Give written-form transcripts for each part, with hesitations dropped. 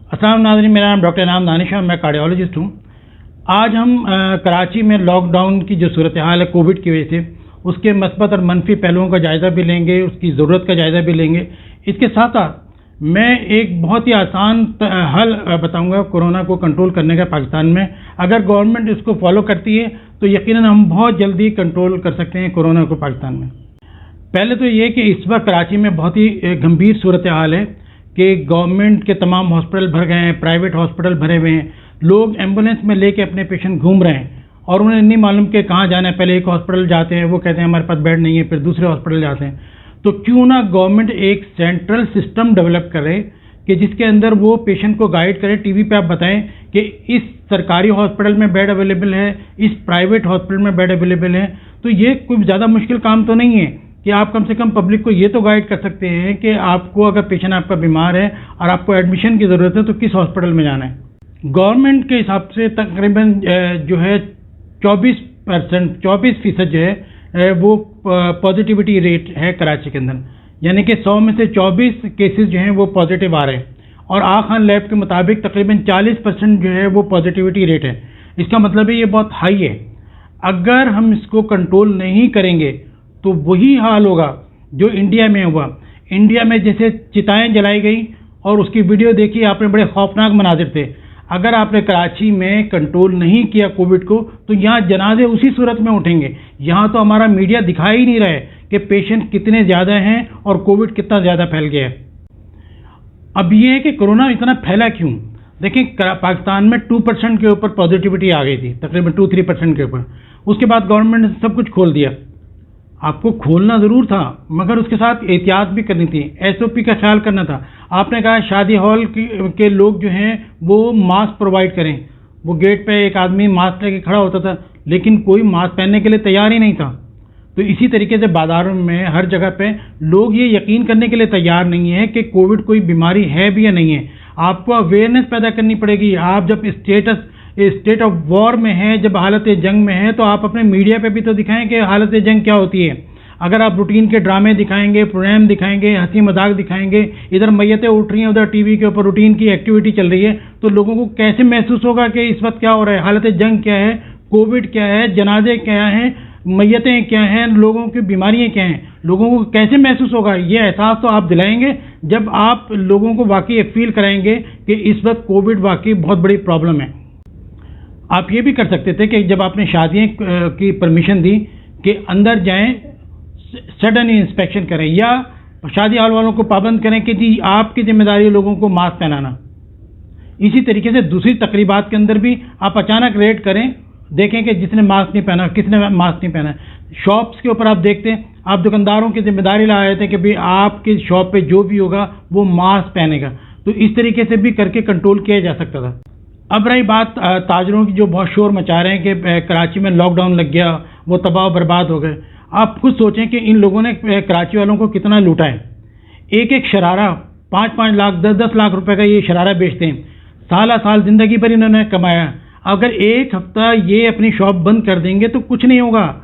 अस्सलाम नाज़रीन, मेरा नाम डॉक्टर इनाम दानिश है, मैं कार्डियोलॉजिस्ट हूँ। आज हम कराची में लॉकडाउन की जो सूरत हाल है कोविड की वजह से, उसके मस्बत और मनफी पहलुओं का जायज़ा भी लेंगे, उसकी ज़रूरत का जायज़ा भी लेंगे। इसके साथ साथ मैं एक बहुत ही आसान हल बताऊंगा कोरोना को कंट्रोल करने का पाकिस्तान में। अगर गवर्नमेंट इसको फॉलो करती है तो यकीनन हम बहुत जल्दी कंट्रोल कर सकते हैं कोरोना को पाकिस्तान में। पहले तो ये कि इस वक्त कराची में बहुत ही गंभीर सूरत हाल है कि गवर्नमेंट के तमाम हॉस्पिटल भर गए हैं, प्राइवेट हॉस्पिटल भरे हुए हैं, लोग एम्बुलेंस में लेके अपने पेशेंट घूम रहे हैं और उन्हें नहीं मालूम कि कहाँ जाना है। पहले एक हॉस्पिटल जाते हैं, वो कहते हैं हमारे पास बेड नहीं है, फिर दूसरे हॉस्पिटल जाते हैं। तो क्यों ना गवर्नमेंट एक सेंट्रल सिस्टम डेवलप करे कि जिसके अंदर वो पेशेंट को गाइड करे। टीवी पे आप बताएं कि इस सरकारी हॉस्पिटल में बेड अवेलेबल है, इस प्राइवेट हॉस्पिटल में बेड अवेलेबल है। तो ये कोई ज़्यादा मुश्किल काम तो नहीं है कि आप कम से कम पब्लिक को ये तो गाइड कर सकते हैं कि आपको अगर पेशेंट आपका बीमार है और आपको एडमिशन की ज़रूरत है तो किस हॉस्पिटल में जाना है। गवर्नमेंट के हिसाब से तकरीबन जो है 24% जो है वो पॉजिटिविटी रेट है कराची के अंदर, यानी कि 100 में से 24 केसेस जो हैं वो पॉजिटिव आ रहे हैं। और आगा खान लैब के मुताबिक तकरीबन 40% जो है वो पॉजिटिविटी रेट है। इसका मतलब है ये बहुत हाई है। अगर हम इसको कंट्रोल नहीं करेंगे तो वही हाल होगा जो इंडिया में हुआ। इंडिया में जैसे चिताएं जलाई गई और उसकी वीडियो देखी आपने, बड़े खौफनाक मनाजिर थे। अगर आपने कराची में कंट्रोल नहीं किया कोविड को तो यहाँ जनाजे उसी सूरत में उठेंगे। यहाँ तो हमारा मीडिया दिखा ही नहीं रहा है कि पेशेंट कितने ज़्यादा हैं और कोविड कितना ज़्यादा फैल गया है। अब ये है कि कोरोना इतना फैला क्यों। देखिए पाकिस्तान में 2% के ऊपर पॉजिटिविटी आ गई थी, तकरीबन 2-3% के ऊपर। उसके बाद गवर्नमेंट ने सब कुछ खोल दिया। आपको खोलना ज़रूर था मगर उसके साथ एहतियात भी करनी थी, SOP का ख्याल करना था। आपने कहा शादी हॉल के लोग जो हैं वो मास्क प्रोवाइड करें। वो गेट पे एक आदमी मास्क लेके खड़ा होता था लेकिन कोई मास्क पहनने के लिए तैयार ही नहीं था। तो इसी तरीके से बाज़ारों में हर जगह पे लोग ये यकीन करने के लिए तैयार नहीं है कि कोविड कोई बीमारी है भी या नहीं है। आपको अवेयरनेस पैदा करनी पड़ेगी। आप जब स्टेट ऑफ वॉर में है, जब हालत जंग में है, तो आप अपने मीडिया पे भी तो दिखाएं कि हालत जंग क्या होती है। अगर आप रूटीन के ड्रामे दिखाएंगे, प्रोग्राम दिखाएंगे, हंसी मजाक दिखाएंगे, इधर मैयतें उठ रही हैं, उधर टीवी के ऊपर रूटीन की एक्टिविटी चल रही है, तो लोगों को कैसे महसूस होगा कि इस वक्त क्या हो रहा है, हालत जंग क्या है, कोविड क्या है, जनाजे क्या हैं, मैयतें क्या हैं, लोगों की बीमारियां क्या हैं। लोगों को कैसे महसूस होगा? ये एहसास तो आप दिलाएंगे जब आप लोगों को वाकई फील कराएंगे कि इस वक्त कोविड वाकई बहुत बड़ी प्रॉब्लम है। आप ये भी कर सकते थे कि जब आपने शादियों की परमिशन दी कि अंदर जाएं, सडन इंस्पेक्शन करें, या शादी हॉल वालों को पाबंद करें कि जी आपकी जिम्मेदारी है लोगों को मास्क पहनाना। इसी तरीके से दूसरी तकरीबात के अंदर भी आप अचानक रेड करें, देखें कि जिसने मास्क नहीं पहना, किसने मास्क नहीं पहना। शॉप्स के ऊपर आप देखते हैं, आप दुकानदारों की जिम्मेदारी लाए थे कि भाई आपके शॉप पे जो भी होगा वो मास्क पहनेगा। तो इस तरीके से भी करके कंट्रोल किया जा सकता था। अब रही बात ताजरों की, जो बहुत शोर मचा रहे हैं कि कराची में लॉकडाउन लग गया, वो तबाह बर्बाद हो गए। आप खुद सोचें कि इन लोगों ने कराची वालों को कितना लूटा है। एक शरारा 5-5 लाख 10-10 लाख रुपए का ये शरारा बेचते हैं, साल जिंदगी भर इन्होंने कमाया। अगर एक हफ्ता ये अपनी शॉप बंद कर देंगे तो कुछ नहीं होगा,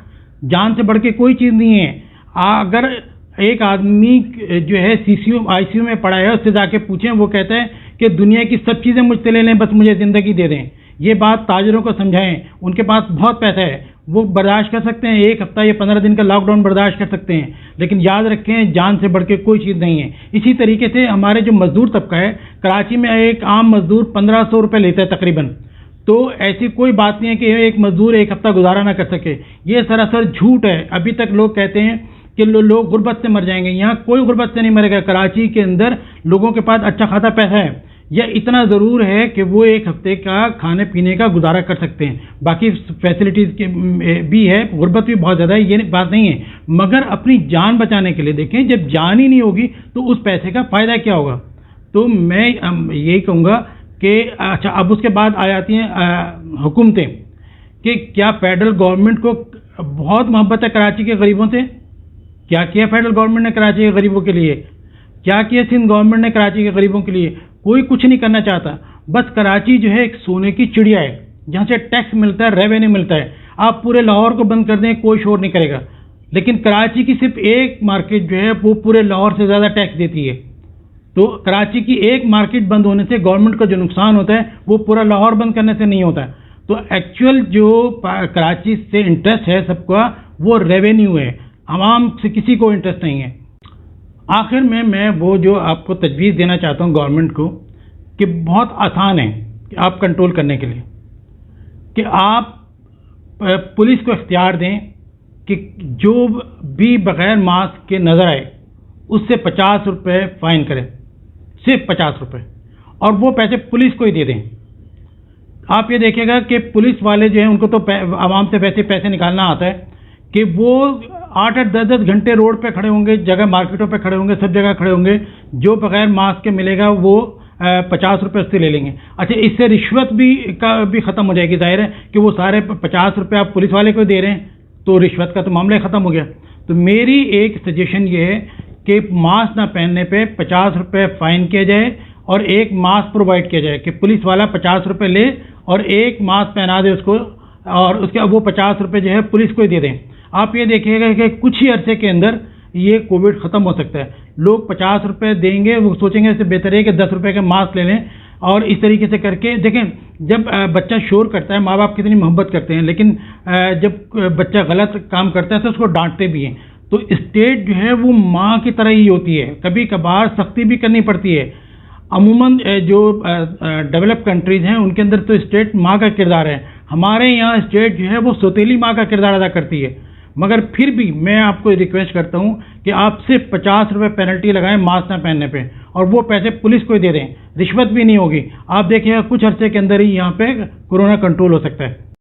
जान से बढ़ के कोई चीज़ नहीं है। अगर एक आदमी जो है ICU में पड़ा है, उससे जाके पूछें, वो कहता है कि दुनिया की सब चीज़ें मुझसे ले लें, बस मुझे ज़िंदगी दे दें। ये बात ताजरों को समझाएं, उनके पास बहुत पैसा है, वो बर्दाश्त कर सकते हैं, एक हफ्ता या 15 दिन का लॉकडाउन बर्दाश्त कर सकते हैं। लेकिन याद रखें जान से बढ़ के कोई चीज़ नहीं है। इसी तरीके से हमारे जो मजदूर तबका है, कराची में एक आम मजदूर 1500 रुपये लेता है तकरीबन। तो ऐसी कोई बात नहीं है कि एक मजदूर एक हफ्ता गुजारा ना कर सके। ये सरासर झूठ है। अभी तक लोग कहते हैं कि लोग गुर्बत से मर जाएंगे। यहाँ कोई गुर्बत से नहीं मरेगा। कराची के अंदर लोगों के पास अच्छा खासा पैसा है, या इतना ज़रूर है कि वो एक हफ्ते का खाने पीने का गुजारा कर सकते हैं। बाकी फैसिलिटीज़ के भी है, गुर्बत भी बहुत ज़्यादा है, ये बात नहीं है। मगर अपनी जान बचाने के लिए देखें, जब जान ही नहीं होगी तो उस पैसे का फ़ायदा क्या होगा। तो मैं यही कहूँगा कि अच्छा, अब उसके बाद आ जाती हैं हुकूमतें कि क्या फेडरल गवर्नमेंट को बहुत मोहब्बत है कराची के गरीबों से। क्या किया फेडरल गवर्नमेंट ने कराची के गरीबों के लिए? क्या किया सिंध गवर्नमेंट ने कराची के गरीबों के लिए? कोई कुछ नहीं करना चाहता। बस कराची जो है एक सोने की चिड़िया है, जहाँ से टैक्स मिलता है, रेवेन्यू मिलता है। आप पूरे लाहौर को बंद कर दें, कोई शोर नहीं करेगा, लेकिन कराची की सिर्फ एक मार्केट जो है वो पूरे लाहौर से ज़्यादा टैक्स देती है। तो कराची की एक मार्केट बंद होने से गवर्नमेंट का जो नुकसान होता है वो पूरा लाहौर बंद करने से नहीं होता है। तो एक्चुअल जो कराची से इंटरेस्ट है सबका वो रेवेन्यू है, आवाम से किसी को इंटरेस्ट नहीं है। आखिर में मैं वो जो आपको तजवीज़ देना चाहता हूँ गवर्नमेंट को कि बहुत आसान है कि आप कंट्रोल करने के लिए कि आप पुलिस को इख्तियार दें कि जो भी बग़ैर मास्क के नज़र आए उससे 50 रुपये फ़ाइन करें, सिर्फ 50 रुपये, और वो पैसे पुलिस को ही दे दें। आप ये देखिएगा कि पुलिस वाले जो हैं उनको तो आवाम से वैसे पैसे निकालना आता है कि वो 8-8, 10-10 घंटे रोड पे खड़े होंगे, जगह मार्केटों पे खड़े होंगे, सब जगह खड़े होंगे। जो बग़ैर मास्क के मिलेगा वो 50 रुपये उससे ले लेंगे। अच्छा, इससे रिश्वत भी ख़त्म हो जाएगी। जाहिर है कि वो सारे 50 रुपये आप पुलिस वाले को दे रहे हैं तो रिश्वत का तो मामला ख़त्म हो गया। तो मेरी एक सजेशन ये है कि मास्क ना पहनने पे 50 रुपये फ़ाइन किया जाए और एक मास्क प्रोवाइड किया जाए कि पुलिस वाला 50 रुपये ले और एक मास्क पहना दे उसको, और उसके वो 50 रुपये जो है पुलिस को ही दे दें। आप ये देखिएगा कि कुछ ही अरसे के अंदर ये कोविड ख़त्म हो सकता है। लोग 50 रुपये देंगे, वो सोचेंगे इससे बेहतर है कि 10 रुपये के मास्क ले लें। और इस तरीके से करके देखें, जब बच्चा शोर करता है माँ बाप कितनी मोहब्बत करते हैं, लेकिन जब बच्चा गलत काम करता है तो उसको डांटते भी हैं। तो स्टेट जो है वो माँ की तरह ही होती है, कभी कभार सख्ती भी करनी पड़ती है। अमूमन जो डेवलप कंट्रीज़ हैं उनके अंदर तो स्टेट माँ का किरदार है, हमारे यहाँ स्टेट जो है वो सौतेली माँ का किरदार अदा करती है। मगर फिर भी मैं आपको रिक्वेस्ट करता हूँ कि आप सिर्फ 50 रुपये पेनल्टी लगाएं मास्क ना पहनने पे, और वो पैसे पुलिस को ही दे दें, रिश्वत भी नहीं होगी। आप देखिएगा कुछ अरसे के अंदर ही यहाँ पे कोरोना कंट्रोल हो सकता है।